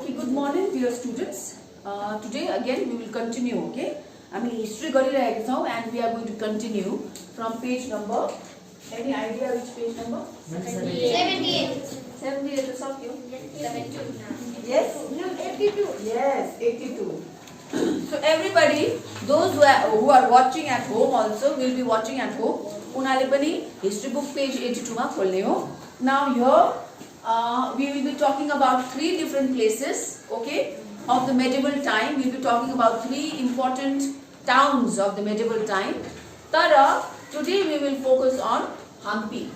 Okay, good morning dear students. Today again we will continue, okay? I mean history गरिरहेको छौं and we are going to continue from page number. Any idea which page number? 78. 78 to सक्यो. 72. Yes? No, 82. Yes, 82. So everybody, those who are watching at home also will be watching at home. उनीहरुले पनि history book page 82 मा खोल्ने हो. Now here we will be talking about three different places, okay, of the medieval time. We will be talking about three important towns of the medieval time. Tara, today we will focus on Hampi.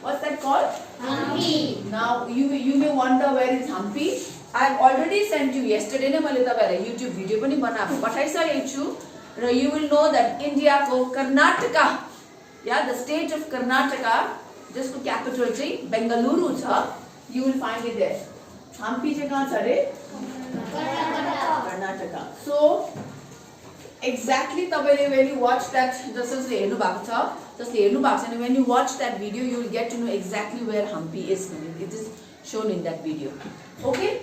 What's that called? Hampi. Now you may wonder where is Hampi. I have already sent you yesterday नै मैले तपाईहरुलाई YouTube video पनि बनाएको पठाइसकेको छु र you will know that India को Karnataka, yeah, the state of Karnataka, जसको capital चाहिँ बेंगलुरु छ. You will find it there. Hampi चाहिँ कहाँ छ रे? कर्नाटका. So exactly तपाईले when you watch that, जसले हेर्नु भएको छ, जसले हेर्नु भएको छैन, when you watch that video you will get to know exactly where Hampi is. It is shown in that video. Okay?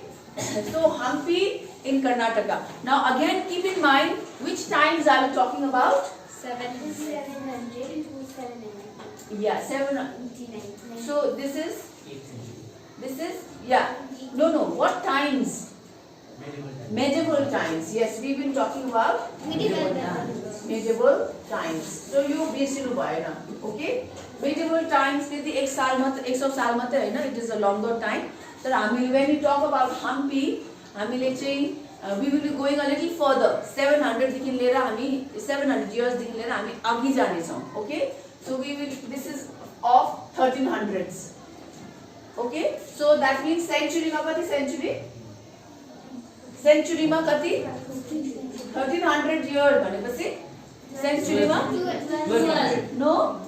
So Hampi in Karnataka. Now again keep in mind which times are we talking about? 700 to 700. Yeah, 700. So this is yeah. No. What times? Medieval times. Yes, we've been talking about medieval times. So you basically भएन. Okay? Medieval times त्यति 100 साल मात्रै हैन. It is a longer time. तर हामी when we talk about Hampi, हामीले चाहिँ we will be going a little further. 700 देखि लिएर हामी 700 years देखि लिएर हामी अघि जाने छौं. Okay? So this is of 1300s. Okay? So that means century मा कति century? Century मा कति? 1300 year भनेपछि century मा 1200. No?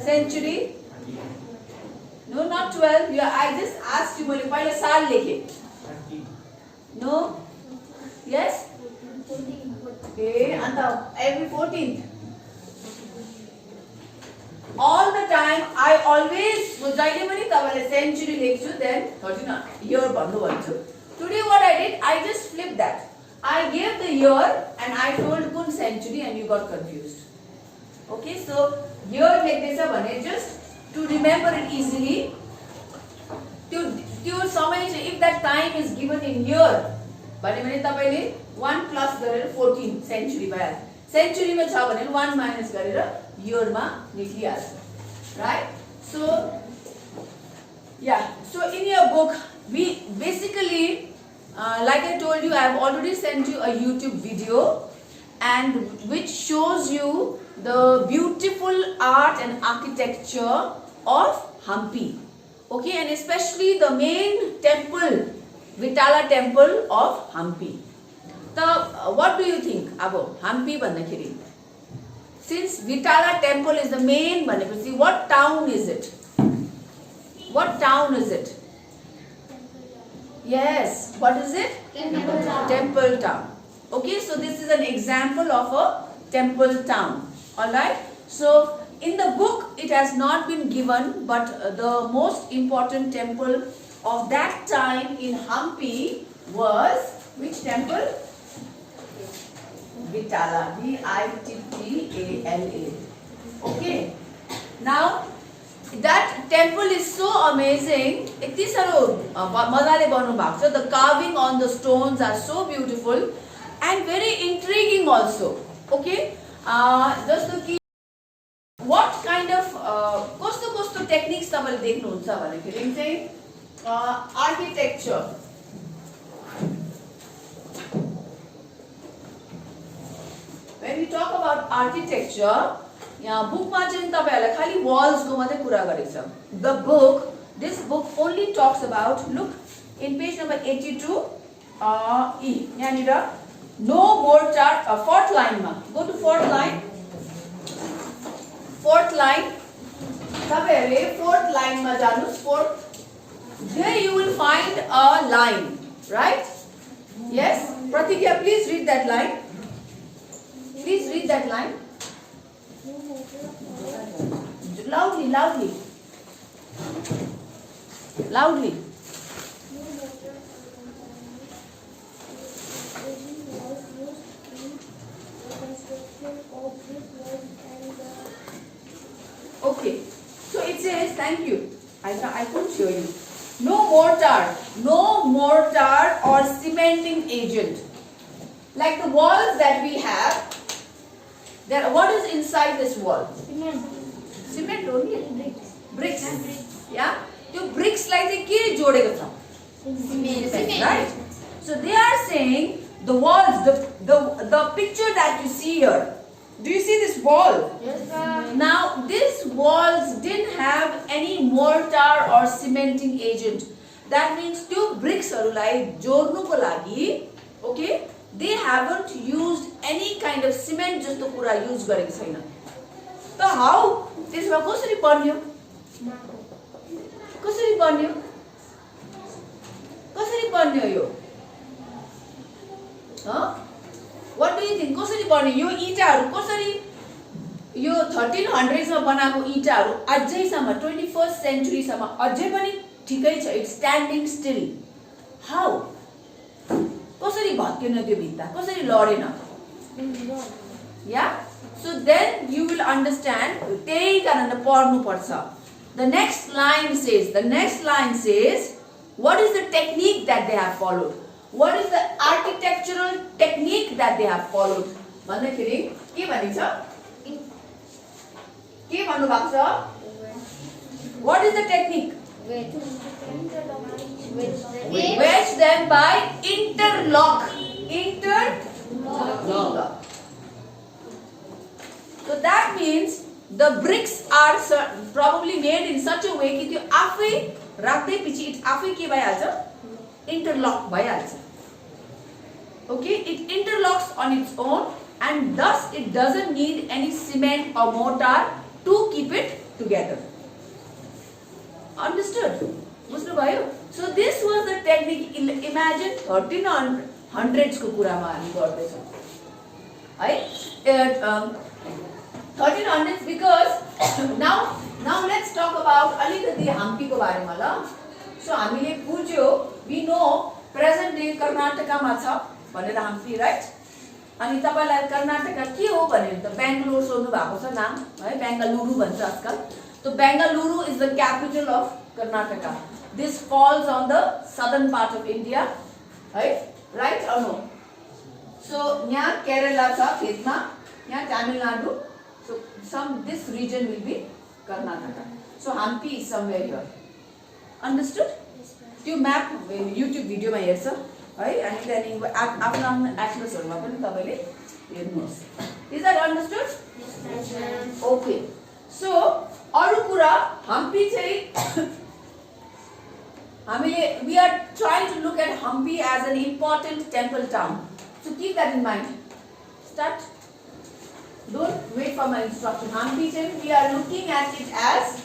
Century? No, not 12. I just asked you मैले पहिला साल लेखे. No? Yes? Okay, and every 14th. All the time I always जहिले पनि तपाईले century लेख्छु then 13 year भन्नु भन्छु. Today what I did, I just flipped that. I gave the year and I told कुन century and you got confused. Okay, so year लेख्दैछ भने just to remember it easily. त्यो समय चाहिँ if that time is given in year भने तपाईले 1 plus गरेर 14 century भयो. Century मा छ भने 1 minus गरेर year मा लेखिहाल्छ. Right? So yeah, so in your book we basically like I told you, I have already sent you a YouTube video and which shows you the beautiful art and architecture of Hampi. Okay, and especially the main temple, Vitala temple of Hampi. So what do you think about Hampi भन्दाखेरि? Since Vitala temple is the main भनेपछि what town is it? What town is it? Yes, what is it? Temple town. Temple town. Okay, so this is an example of a temple town. Alright, so in the book it has not been given, but the most important temple of that time in Hampi was which temple? Vitala. Vittala. Okay. Now that temple is so amazing. यति साह्रो मजाले बनाउनु भएको छ. The carving on the stones are so beautiful and very intriguing also. Okay. जस्तो कि what kind of कस्तो techniques तपाईले देख्नुहुन्छ भन्दाखेरि चाहिँ architecture. When we talk about architecture, यहाँ बुकमा चाहिँ तपाईहरुलाई खाली walls को मात्रै कुरा गरेको छ. The book, this book only talks about, look in page number 82 E. यहाँनिर no mortar, fourth line मा. Go to fourth line. Fourth line. तपाईहरुले fourth line मा जानुस्. Fourth. There you will find a line, right? Yes. Pratigya, please read that line. Please read that line. Loudly. Okay. So it says, thank you. I couldn't show you. No mortar or cementing agent. Like the walls that we have, there. What is inside this wall? Cement only. Bricks. Yeah. त्यो bricks लाई चाहिँ के जोडेको छ? Cement. Right. So they are saying the walls, the picture that you see here. Do you see this wall? Yes, sir. Now these walls didn't have any mortar or cementing agent. That means त्यो bricksहरूलाई जोड्नुको लागि, okay, they haven't used any kind of cement जस्तो कुरा use गरेको छैन. त how? त्यसमा कसरी बन्यो? कसरी बन्यो? कसरी बन्यो यो? What do you think? कसरी बन्यो यो इटाहरु? कसरी यो 1300s मा बनाएको इटाहरु अझैसम्म 21st century सम्म अझै पनि ठिकै छ. It's standing still. How? कसरी भत्केन त्यो भित्ता? कसरी लडेन? Yeah? So then you will understand. त्यही कारण पढ्नु पर्छ. The next line says, what is the technique that they have followed? What is the architectural technique that they have followed? भन्दाखेरि के भनिन्छ? के भन्नु भएको छ? What is the technique? Wedge them by interlock. So that means the bricks are probably made in such a way कि त्यो आफै राख्दै पछि आफै के भइहाल्छ? Interlock भइहाल्छ. Okay, it interlocks on its own and thus it doesn't need any cement or mortar to keep it together. Understood? बुझ्नु भयो? So this was the technique. Imagine 1300s को कुरामा हामी गर्दैछौँ है. 1300s because now let's talk about अलिकति हम्पीको बारेमा ल. So हामीले बुझ्यो, we know present day कर्नाटकमा छ भनेर हम्पी, राइट? अनि तपाईलाई कर्नाटक के हो भनेर त बेंगलोर सोध्नु भएको छ नाम है. बेंगलुरु भन्छ आजकल. So Bengaluru is the capital of Karnataka. This falls on the southern part of India, right? Right or no? So यहाँ केरला छ फेदमा, यहाँ Tamil Nadu. So this region will be Karnataka. So Hampi is somewhere here. Understood? त्यो map YouTube भिडियोमा हेर्छ है. अनि त्यहाँदेखि आफ्नो एट्लसहरुमा पनि तपाईले हेर्नुहोस्. Is that understood? Yes, ma'am. Okay. So अरु कुरा हम्पी चाहिँ हामीले we are trying to look at Hampi as an important temple town. So keep that in mind. Start. Don't wait for my instruction. Hampi चाहिँ we are looking at it as,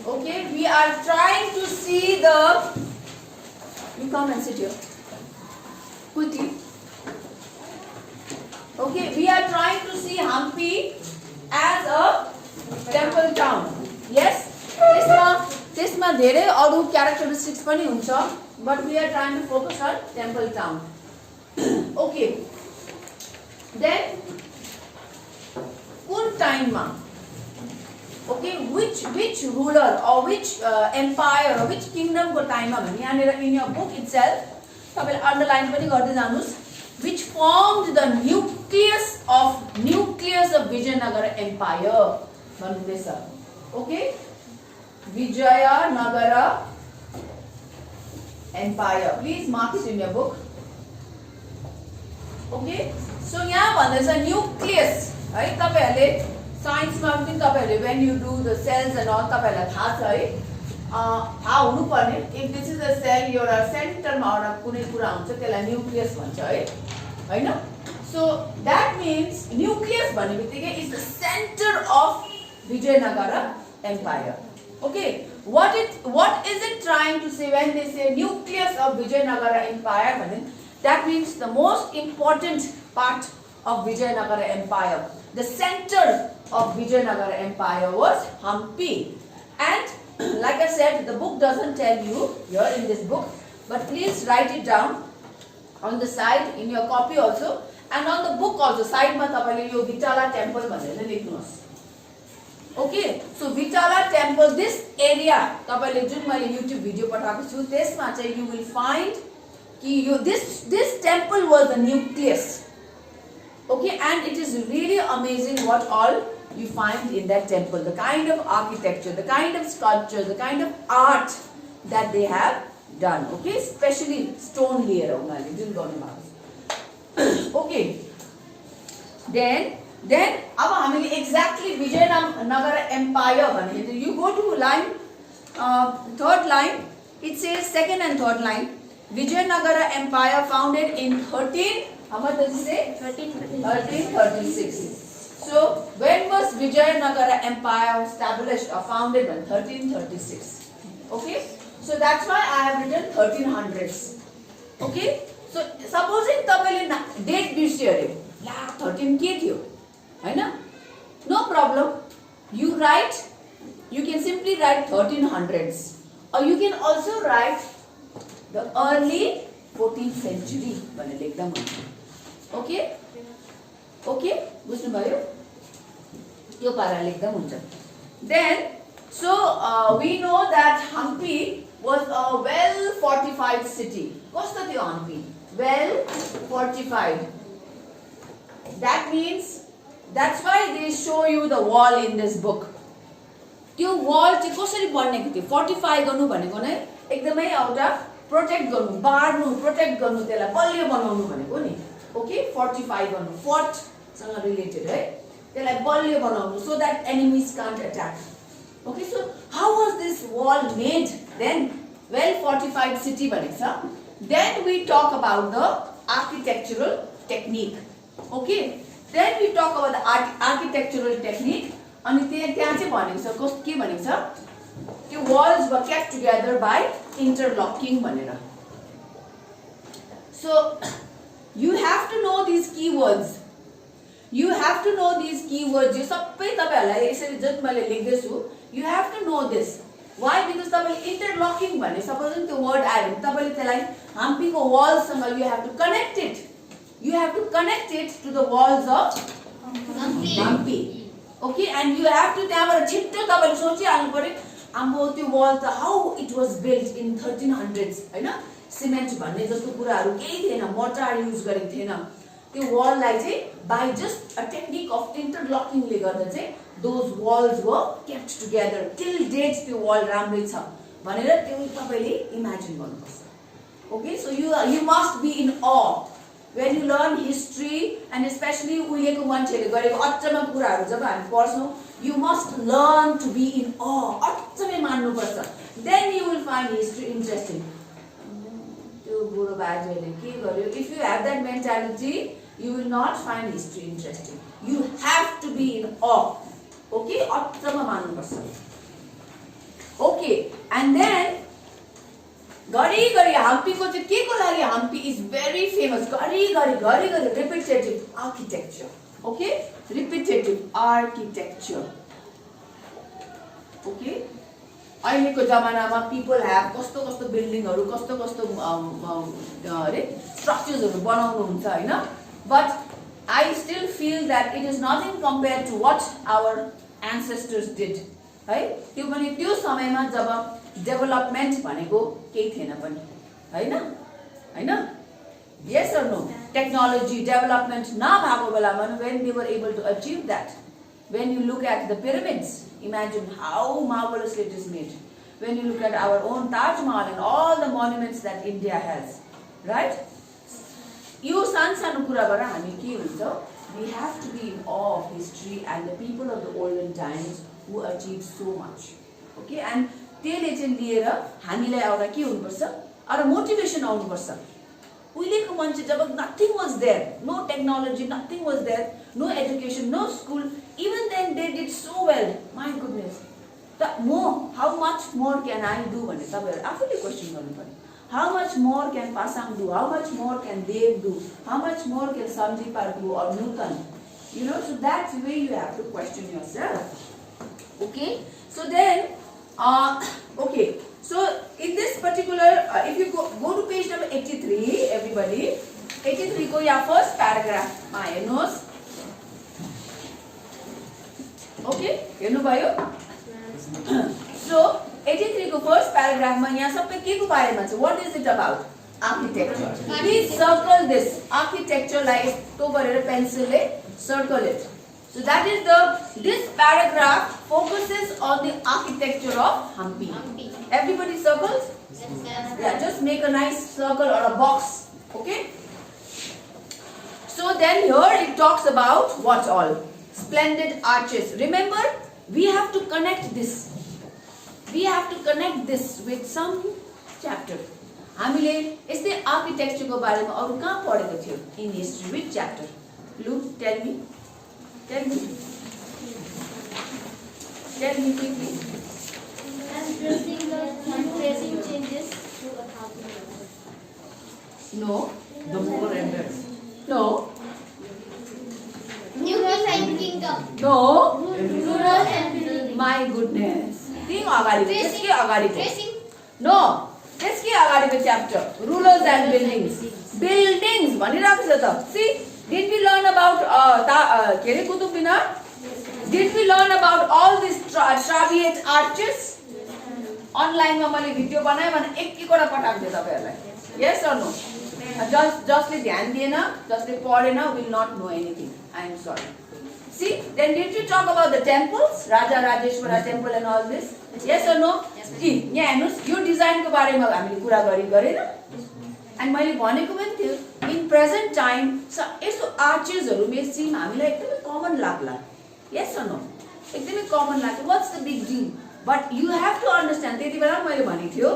okay, we are trying to see the, you come and sit here quickly. Okay, we are trying to see Hampi as a temple town. Yes? त्यसमा धेरै अरु characteristics पनि हुन्छ, but we are trying to focus on temple town. Okay. Then कुन टाइममा, okay, which ruler or which empire or which kingdom को टाइममा भने यहाँनेर in your book itself तपाईले underline पनि गर्दै जानुस्, which formed the nucleus of Vijayanagara Empire भन्दैछ. Okay, Vijayanagara Empire. Please mark it in your book. Okay, so यहाँ भन्दैछ nucleus है. तपाईहरुले साइन्समा पनि तपाईहरुले when you do the cells and all तपाईहरुलाई थाहा छ है. थाहा हुनु पर्ने, if this is a cell एउटा सेन्टरमा एउटा कुनै कुरा हुन्छ त्यसलाई न्यूक्लियस भन्छ है. हैन? So that means nucleus भन्नेबित्तिकै is the center of Vijayanagara Empire. Okay, what is it trying to say when they say nucleus of Vijayanagara Empire? That means the most important part of Vijayanagara Empire, the center of Vijayanagara Empire was Hampi. And like I said, the book doesn't tell you here in this book, but please write it down. on the side in your copy also, and on the book also side ma tapaile yo Vitala temple bhanera leख्नुस्. Okay, so Vitala temple, this area tapaile jun मैले YouTube video पठाएको छु त्यसमा चाहिँ you will find कि this temple was the nucleus. Okay, and it is really amazing what all you find in that temple, the kind of architecture, the kind of sculpture, the kind of art that they have done. Okay, especially stone layer उनीहरूले जुन गर्नु भएको छ. Okay, then अब हामीले exactly Vijayanagara Empire भने you go to line third line, it says second and third line, Vijayanagara Empire founded in 13, how much does it say? 1336. So when was Vijayanagara Empire established or founded? In 1336. Okay, so that's why I have written 1300s. Okay, so supposing तपाईले date बिर्स्यो अरे ला 13 के थियो हैन, no problem, you can simply write 1300s, or you can also write the early 14th century भने लेख्दा हुन्छ. Okay, बुझ्नु भयो, यो पारा लेख्दा हुन्छ. Then so we know that Hampi was a well fortified city. कस्तो थियो Hampi? Well fortified. That means, that's why they show you the wall in this book. त्यो wall चाहिँ कसरी बनेको थियो? Fortify गर्नु भनेको नै एकदमै एउटा प्रोटेक्ट गर्नु, बार्नु, प्रोटेक्ट गर्नु, त्यसलाई बलियो बनाउनु भनेको नि. Okay, fortify गर्नु, fort सँग रिलेटेड है, त्यसलाई बलियो बनाउनु so that enemies can't attack. Okay, so how was this wall made then? Well fortified city भनेको छ. Then we talk about the architectural technique. Okay, then we talk about the architectural technique. अनि त्यहाँ चाहिँ भनेको छ कस्तो के भनेको छ, त्यो walls were kept together by interlocking भनेर. So you have to know these keywords. You have to know these keywords. यो सबै तपाईहरुलाई यसरी जति मैले लेख्दै छु, you have to know this. Why? Because तपाईले interlocking भने suppose त्यो word आयो भने तपाईले त्यसलाई हाम्पीको walls सँग you have to connect it. You have to connect it to the walls of Hampi. Okay, and you have to त्यहाँबाट छिट्टो तपाईले सोचिहाल्नु पर्यो आम्बो त्यो wall त how it was built in 1300s हैन, सिमेन्ट भन्ने जस्तो कुराहरु केही थिएन, मोर्टार युज गरेको थिएन. त्यो wall लाई चाहिँ by just a technique of interlocking ले गर्दा चाहिँ those walls were kept together till date. त्यो wall राम्रै छ भनेर त्यो तपाईले इमेजिन गर्नुपर्छ. Okay, so you must be in awe when you learn history, and especially उहिलेको मान्छेले गरेको अचम्म कुराहरु जब हामी पढ्छौं, you must learn to be in awe, अचम्मै मान्नुपर्छ. Then you will find history interesting. त्यो बुढो बाजेले के गर्यो, if you have that mentality, you will not find history interesting. You have to be in awe. Okay, अचम्म मान्नुपर्छ. Okay, and then घरी हम्पीको चाहिँ के को लागि हम्पी इज भेरी फेमस, घरी repetitive architecture. Okay, repetitive architecture. Okay, अहिलेको जमानामा पिपल ह्याभ कस्तो बिल्डिङहरु, कस्तो अरे स्ट्रक्चर्सहरु बनाउनु हुन्छ हैन, but I still feel that it is nothing compare to what our ancestors did है. त्यो पनि त्यो समयमा जब डेभलपमेन्ट भनेको केही थिएन पनि हैन, yes or no, technology development नभएको बेलामा when they were able to achieve that. When you look at the pyramids, imagine how marvelously it is made. When you look at our own Taj Mahal and all the monuments that India has, right? यो सानो कुराबाट हामी के हुन्छ, we have to be in awe of history and the people of the olden times who achieved so much. Okay, and त्यसले चाहिँ लिएर हामीलाई एउटा के हुनुपर्छ, एउटा मोटिभेसन आउनुपर्छ. उहिलेको मान्छे जब nothing was there, no technology, nothing was there, no education, no school, even then they did so well. My goodness, how much more can I do भने तपाईहरु आफैले क्वेशन गर्नुपर्छ. How much more can Pasang do? How much more can Dev do? How much more can Sanjeev do or Nutan? You know, so that's the way you have to question yourself. Okay, so then okay, So in this particular, if you go to page number 83, everybody, 83 को यहाँ first paragraph मा हेर्नुहोस्. Okay, हेर्नुभयो? So 83 को first paragraph मा यहाँ सबै के को बारेमा छ? What is it about? Architecture. Please circle this architecture like तो गरेर pencil ले circle it. So that is this paragraph focuses on the architecture of Hampi. Everybody circles? Yeah, just make a nice circle or a box. Okay? So then here it talks about what all? Splendid arches. Remember, we have to connect this. We have to connect this with some chapter. हामीले यस्तै architecture को बारेमा अरु कहाँ पढेको थियो in history? Which chapter? Luke, tell me. Tell me. Tell me quickly. Tracing changes to a thousand. No, the more embers. No, New Kingdom. no. Rural and building. My goodness. Think अगाडिको, त्यसकै अगाडिको. Tracing. No, त्यसकै अगाडिको chapter. Rulers and buildings. Buildings भनिरहेको छ त. See, did we learn about के रे Qutub Minar? Did we learn about all these trabeate arches? Online मा मैले भिडियो बनाए भने एक-एकवटा पठाएको थिएँ तपाईहरुलाई. Yes or no? Justले ध्यान दिएन, जसले पढेन will not know anything. I am sorry. See, then did you talk about the temples? Raja Rajeshwara temple and all this? Yes or no? Yes. यहाँ हेर्नुस्, यो डिजाइनको बारेमा हामीले कुरा गरेन? अनि मैले भनेको पनि थियो, in present time यस्तो आर्चेसहरु मेसिन हामीलाई एकदमै कमन लाग्ला. Yes or no? एकदमै कमन लाग्छ. What's the big deal? But you have to understand, त्यति बेला मैले भनेको थियो,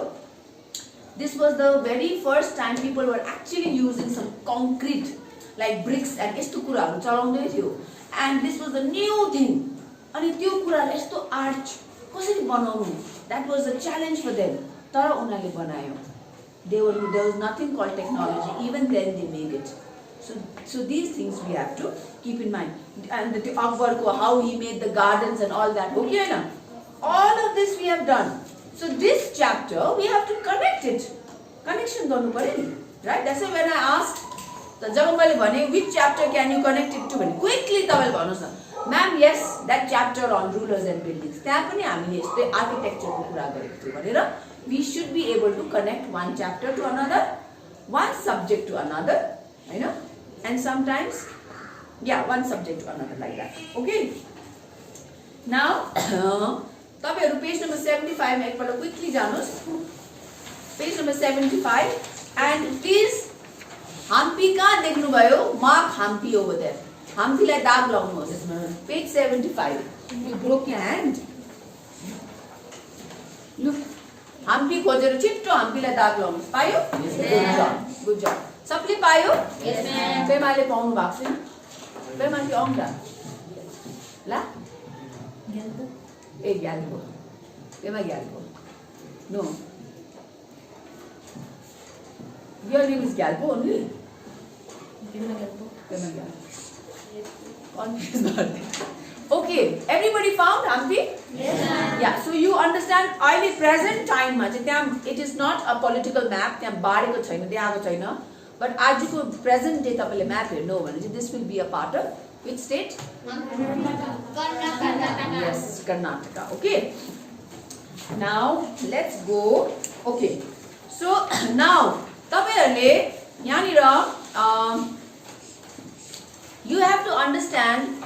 this was the very first time people were actually using some concrete like bricks and यस्तो कुराहरु चलाउँदै थियो. And this was a new thing. अनि त्यो कुराले यस्तो आर्च कसरी बनाउनु? That was a challenge for them. तर उनीहरूले बनायो. There was nothing called technology. Even then they made it. So these things we have to keep in mind. And the Akbar ko, how he made the gardens and all that. Okay na? All of this we have done. So this chapter we have to connect it. Connection गर्नु पर्यो नि. Right? That's why when I asked, जब मैले भने which chapter can you connect it to भने quickly तपाईले भन्नुस् न. Ma'am, yes, that chapter on rulers and buildings. त्यहाँ पनि हामीले यस्तै architecture को कुरा गरेको थियौ भनेर we should be able to connect one chapter to another, one subject to another, you know, and sometimes, yeah, one subject to another like that. Okay. Now, तपाईहरु page number 75 मा एकपल्ट quickly जानुस्. Page number 75 and please Hampi कहाँ देख्नु भयो? Mark Hampi over there. Hampi लाई दाग लगाउनुहोस्. Page 75. You broke your hand. Look. Hampi खोजेर छिट्टो Hampiलाई दाग लगाउनुहोस्. पायो? Yes, ma'am. Good job. सबले पायो? Yes, ma'am. पेमाले पाउनु भएको छैन? पेमा के आउँदा? ला? ए ग्यालको. Pema ग्यालको. No. Your name is Galpo only? Pema Galpo. Confused. Okay, everybody found Hampi? Yes, ma'am. Yeah, so you understand अहिले present time मा चाहिँ त्यहाँ it is not a political map, त्यहाँ बारेको छैन, देखाएको छैन. But आजको present day तपाईले map हेर्नु हो भने चाहिँ this will be a part of which state? Karnataka. Yes, Karnataka. Okay. Now let's go. Okay. So now तपाईहरुले यहाँनिर you have to understand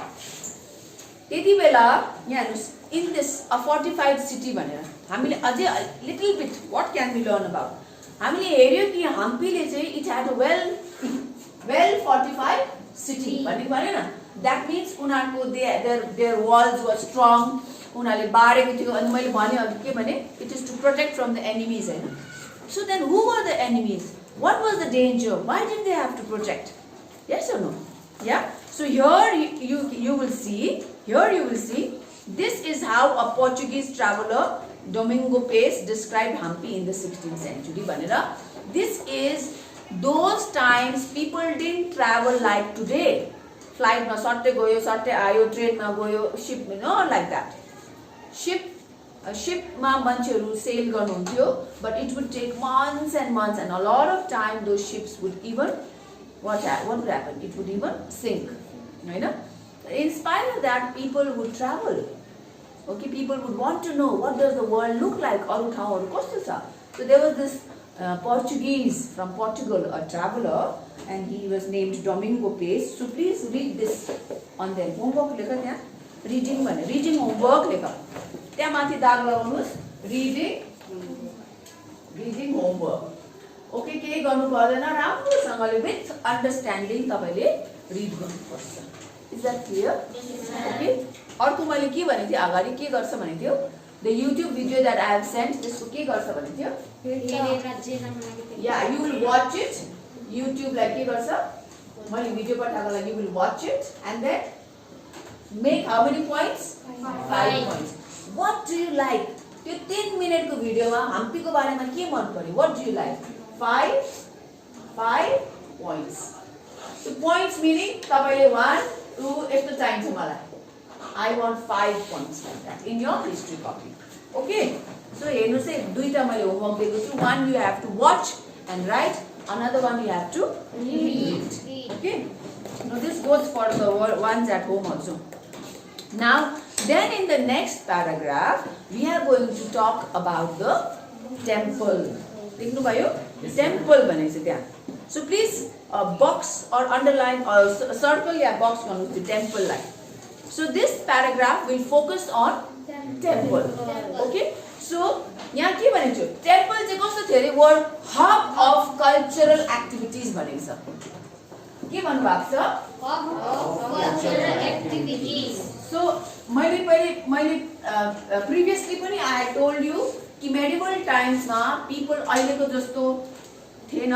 त्यति बेला यहाँ हेर्नुस् in this a fortified city भनेर हामीले अझै little bit what can we learn about हामीले हेर्यो कि हम्पीले चाहिँ it had a well fortified city भनेको भनेन that means उनीहरुको their walls were strong उनीहरुले बारेको थियो अनि मैले भने अघि के भने it is to protect from the enemies Hahn. So then who were the enemies? What was the danger? Why did they have to protect? Yes or no? Yeah. So here you will see. Here you will see. This is how a Portuguese traveler Domingo Paes described Hampi in the 16th century. Banera. This is those times people didn't travel like today. Flight ma satte goyo, satte ayo, train ma goyo, ship, like that. Ship शिपमा मान्छेहरू sell गर्नुहुन्थ्यो but it would take months and a lot of time those ships would even what would happen? It would even sink. Right? In spite of that, people would travel. Okay, people would want to know what does the world look like. So there was this Portuguese from Portugal, a traveler, and he was named Domingo Pace. So please read this on their homework. Reading homework. त्यहाँ माथि दाग लगाउनुस् reading homework. Okay केही गर्नु पर्दैन राम्रोसँगले with understanding तपाईले rid गर्नुपर्छ is that clear okay अर्को मैले के भने थिए अगाडि के गर्छ भने थियो the YouTube video that I have sent त्यसको के गर्छ भने थियो yeah you will watch it YouTube लाई के गर्छ मैले भिडियो पठाएको you will watch it and then make how many points 5 points what do you like त्यो 10 मिनेटको भिडियोमा हम्पीको बारेमा के मन पर्यो what do you like 5 points. So points meaning तपाईले 1 2 यस्तो चाहिन्छ मलाई. I want 5 points like that in your history copy. Okay? So हेर्नुस् है दुईटा मैले होमवर्क दिएको छु. One you have to watch and write. Another one you have to read. Okay? Now this goes for the ones at home also. Now then in the next paragraph we are going to talk about the temple. देख्नु भयो temple भनेको छ त्यहाँ so please बक्स और underline और circle या box गर्नुस् त्यो टेम्पललाई so this paragraph will focus on temple okay so यहाँ के भनेको छु टेम्पल चाहिँ कस्तो थियो अरे world hub of cultural activities भनेको छ के भन्नु भएको छ hub of cultural activities so मैले प्रिभियसली पनि आई हैड टोल्ड यु कि मेडिवल टाइम्समा पिपल अहिलेको जस्तो थिएन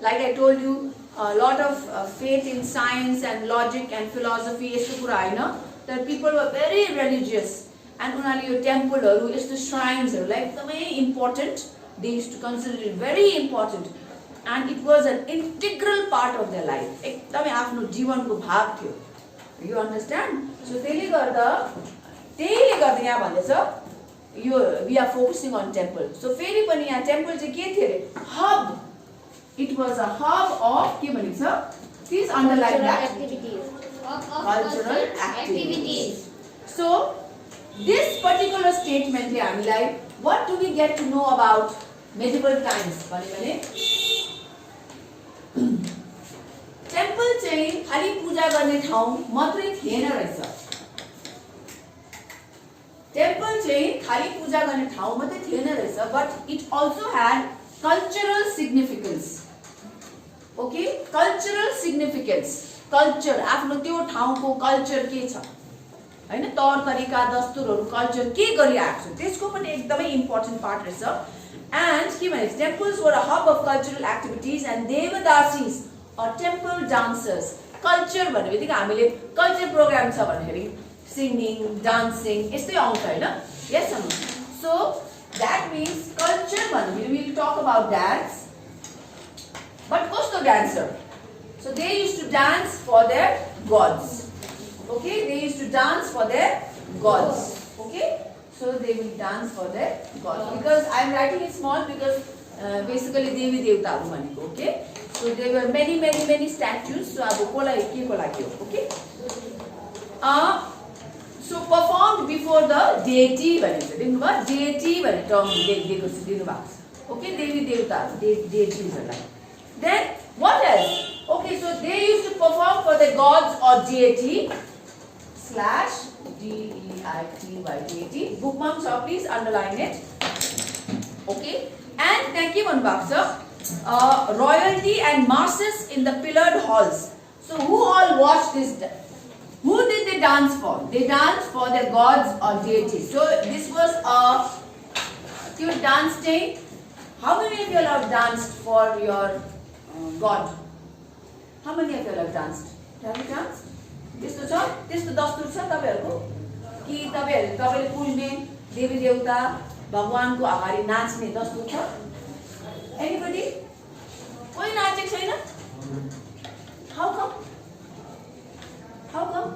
like I told you lot of faith in science and logic and philosophy यस्तो कुरा होइन तर people were very religious and उनीहरूले यो टेम्पलहरू यस्तो श्राइन्सहरूलाई एकदमै important they use to consider it very important and it was an integral part of the life एकदमै आफ्नो जीवनको भाग थियो यु अन्डरस्ट्यान्ड सो त्यसले गर्दा यहाँ भन्दैछ यो we are focusing on temple so फेरि पनि यहाँ टेम्पल चाहिँ के थियो अरे hub it was a hub of के भनेको छ please underline that cultural activities so this particular स्टेटमेन्टले हामीलाई what do we get to know about medieval times भने टेम्पल चाहिँ खाली पूजा गर्ने ठाउँ मात्रै थिएन रहेछ टेम्पल चाहिँ खाली पूजा गर्ने ठाउँ मात्रै थिएन रहेछ but it also had cultural significance okay cultural significance culture आफ्नो त्यो ठाउँको कल्चर के छ हैन तौर तरिका दस्तुरहरू कल्चर के गरिआएको छ त्यसको पनि एकदमै इम्पोर्टेन्ट पार्ट रहेछ एन्ड के भने temples were a hub of cultural activities and devadasis or temple dancers culture भन्ने बित्तिकै हामीले कल्चर प्रोग्राम छ भन्दाखेरि singing, dancing, यस्तै आउँछ हैन yes or no so that means culture भन्ने we will talk about dance but कस्तो dancer so they used to dance for their gods okay they used to dance for their gods okay so they will dance for their gods because I am writing it small because basically देवी देवताहरू भनेको okay so there were many statues so अब coli के को लागि हो okay so performed before the deity भनेको दिनु भयो deity भन्ने टर्म दिएको छु दिनु भएको छ ओके देवी देवता deities then what else okay so they used to perform for the gods or deity / deity bookmark so please underline it okay and thank you one baksa royalty and masses in the pillared halls so who all watched this who did they dance for they danced for their gods or deities so this was a cute dance day how many of you all have danced for your god how many of you all have danced have you danced त्यस्तो छ त्यस्तो दस्तुर छ तपाईहरुको कि तपाईले पुज्ने देवी देवता भगवानको अगाडि नाच्ने दस्तुर छ एनीबडी कोही नाचेको छैन how come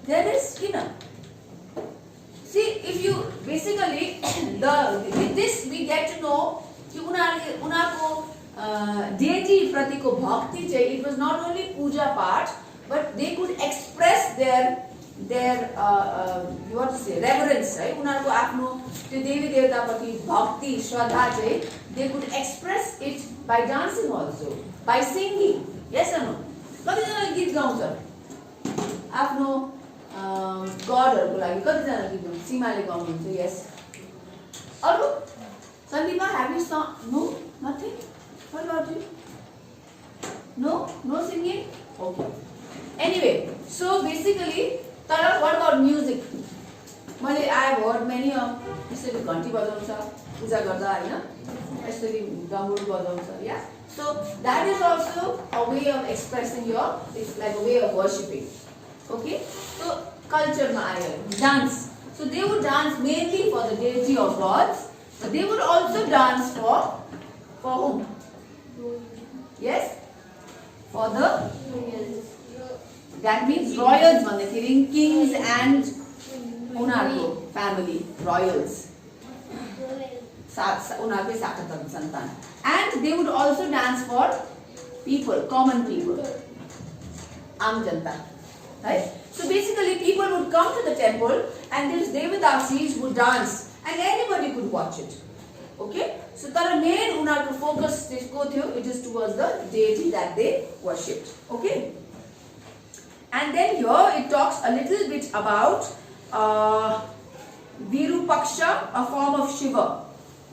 there is kina See, if you basically with this we get to know कि उनीहरूको deity प्रतिको भक्ति चाहिँ it was not only puja part but they could express their what to say reverence है उनीहरूको आफ्नो त्यो देवी देवता प्रति भक्ति श्रद्धा चाहिँ they could express it by dancing also, by singing. Yes or no? कतिजनाले गीत गाउँछ आफ्नो गडहरूको लागि, कतिजना गीत गाउँछ? सीमाले गाउनुहुन्छ. यस. अरु सन्दीपा, have you sung? No, nothing. What about you? No singing. Okay. Anyway, so basically, तर what about music? मैले I have heard many of यसरी घन्टी बजाउँछ पूजा गर्दा हैन, यसरी डमरू बजाउँछ. या, so that is also a way of expressing your, it's like a way of worshipping. Okay, so culture ma ayo dance. So they would dance mainly for the deity of gods, but they would also dance for whom? Yes, for the, that means royals भन्दाखेरि kings and उनीहरूको family royals, उनीहरूकै शाखातन्त्र सन्तान. And they would also dance for people, common people, आम जनता. Right? So basically people would come to the temple and these Devadasis would dance and anybody could watch it. Okay? So तर main उनीहरूको focus त्यसको थियो, it is towards the deity that they worshipped. Okay? And then here it talks a little bit about Virupaksha, a form of Shiva.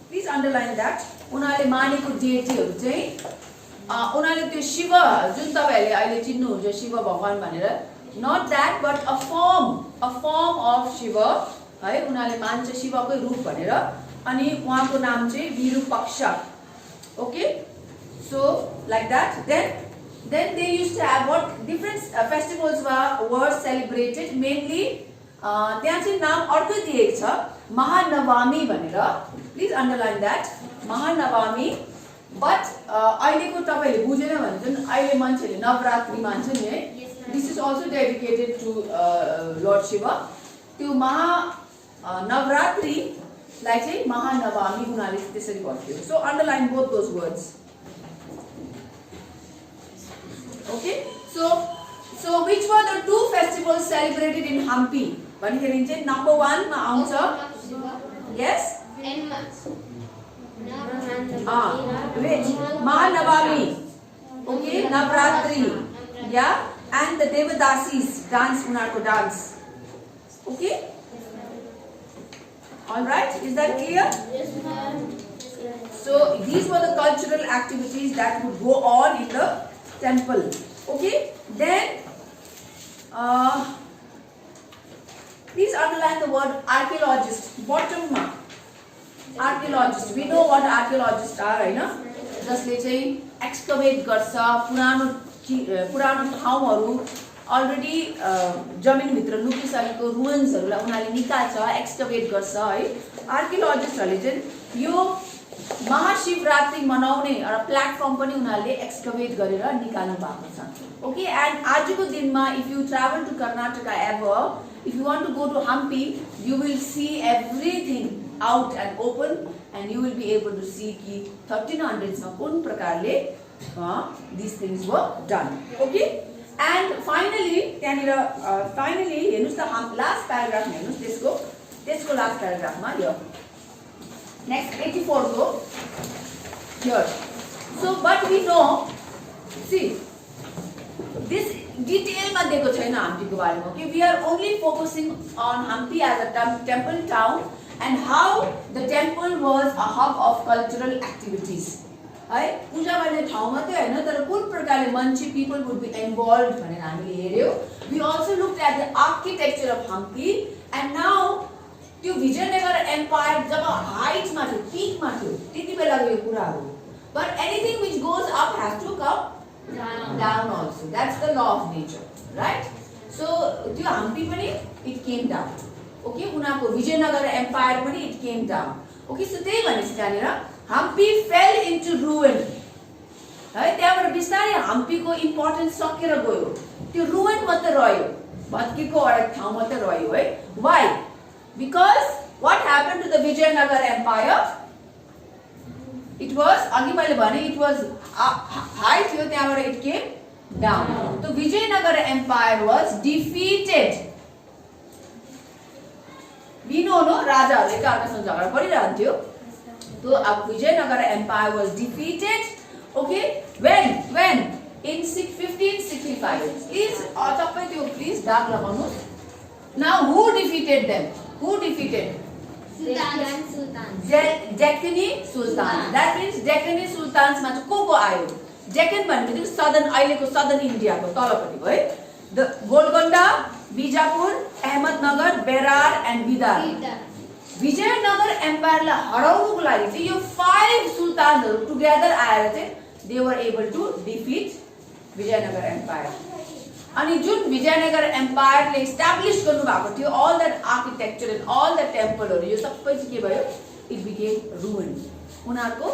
Please underline that. उनीहरूले मानेको डेटीहरू चाहिँ उनीहरूले त्यो शिव जुन तपाईहरुले अहिले चिन्नुहुन्छ शिव भगवान भनेर, not that but a form of Shiva है, उनीहरूले मान्छ शिवकै रूप भनेर, अनि उहाँको नाम चाहिँ Virupaksha. Okay, so like that. Then they used to have what different festivals were celebrated, mainly त्यहाँ चाहिँ नाम अर्कै दिएको छ महानवमी भनेर. Please underline that, Mahanavami. But अहिलेको तपाईले बुझेन भने चाहिँ अहिले मान्छेले नवरात्रि मान्छ नि है. This is also dedicated to Lord Shiva. त्यो नवरात्रि लाई चाहिँ महानवमी उनीहरूले त्यसरी भन्थ्यो. So underline both those words. Okay, so which were the two festivals celebrated in Hampi? भन्दाखेरि चाहिँ number 1 मा आउँछ. Yes, which Mahanavami. Okay, Navratri. Yeah, and the Devadasis dance, unarko dance. Okay, all right, is that clear? Yes, ma'am. So these were the cultural activities that would go on in the temple. Okay, then please underline the word archaeologist. Bottom ma archaeologist. We know what archaeologists are, right? No? जसले चाहिँ excavate गर्छ, पुरानो ठाउँहरू already जमिनभित्र लुकिसकेको रुइन्सहरूलाई उनीहरूले निकाल्छ, एक्सकभेट गर्छ है. आर्कियोलोजिस्टहरूले चाहिँ यो महाशिवरात्रि मनाउने एउटा प्लेटफर्म पनि उनीहरूले एक्सकभेट गरेर निकाल्नु भएको छ. ओके, एन्ड आजको दिनमा if you travel to Karnataka ever, if you want to go to Hampi, you will see everything out and open, and you will be able to see ki 1300s ma kun prakarle these things were done. Okay, and finally finally हेर्नुस् त last paragraph हेर्नुस्, त्यसको last paragraph मा here next 84 go here. So but we know, see this detail मा दिएको छैन हम्पीको बारेमा. Okay, we are only focusing on Hampi as a temple town and how the temple was a hub of cultural activities. है, पूजा गर्ने ठाउँ मात्रै हैन, तर कुन प्रकारले मान्छे people would be involved भनेर हामीले हेर्यौ. We also looked at the architecture of Hampi, and now त्यो विजयनगर empire जब height मा थियो, peak मा थियो, त्यति बेलाको यो कुराहरु. But anything which goes up has to come down also. That's the law of nature, right? So त्यो Hampi पनि it came down. Okay, उनीहरूको विजयनगर empire पनि it came down. Okay, so त्यही भनेपछि त्यहाँनिर Hampi fell into ruin. है, त्यहाँबाट बिस्तारै हम्पीको इम्पोर्टेन्स सकेर गयो. त्यो रुइन मात्र रह्यो, भत्केको एउटा ठाउँ मात्र रह्यो है. Why? Because what happened to the Vijayanagar Empire? It was, अघि मैले भने, it was high थियो, त्यहाँबाट it came down. So Vijayanagar Empire was defeated. बिनोनो राजाहरूले एकाअर्कासँग झगडा परिरहन्थ्यो. So Vijayanagar Empire was defeated. Okay, when in 1565. Please, तपाईं त्यो please दाग लगाउनुस्. Now who defeated them? Who defeated? Deccan Sultans. That means Deccan Sultans मा चाहिँ को आयो? Deccan भनेको southern, अहिलेको southern India को तलपट्टि भयो. The Golconda, Bijapur, Ahmednagar, Berar and Bidar. Vijayanagar Empire लाई हराउनुको लागि चाहिँ यो 5 सुल्तानहरु together आएर चाहिँ they were able to defeat Vijayanagar Empire. अनि जुन Vijayanagar Empire ले establish गर्नु भएको थियो, all that architecture and all the templeहरु यो सबै चाहिँ के भयो? It became ruined. उनीहरुको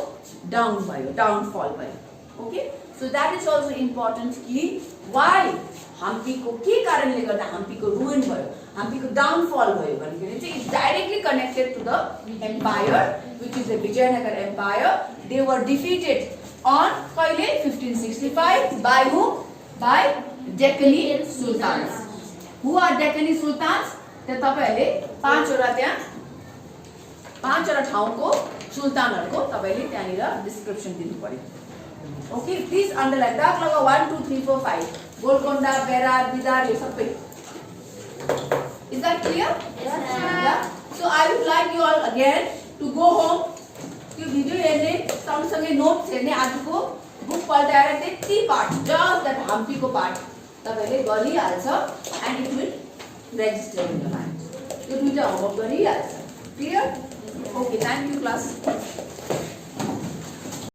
down भयो, downfall भयो. Okay, so that is also important कि why हम्पीको के कारणले गर्दा हम्पीको ruin भयो, हम्पीको downfall भयो भन्ने चाहिँ is directly connected to the empire, which is the Vijayanagar Empire. They were defeated on कहिले 1565 by whom? By Deccan Sultans. Who are Deccan Sultans? त्यहाँ तपाईहरुले पाँचवटा ठाउँको सुल्तानहरुको तपाईले त्यहाँनिर डिस्क्रिप्सन दिनु पर्यो. Okay, please underline. दाग लगाऊ 1 2 3 4 5. Golconda, Berar, Bidar यो सबै. Is that clear? Yes, sir. Yeah. So I would like you all again to go home. त्यो भिडियो हेर्ने सँगसँगै नोट्स हेर्ने आजको बुक पल्टाएर त्यति पार्ट जस्ट दैट हम्पीको पार्ट तपाईले गरिहाल्छ and it will register in your mind. यो दुईटा होमवर्क गरिहाल्छ. Clear? Okay, thank you class.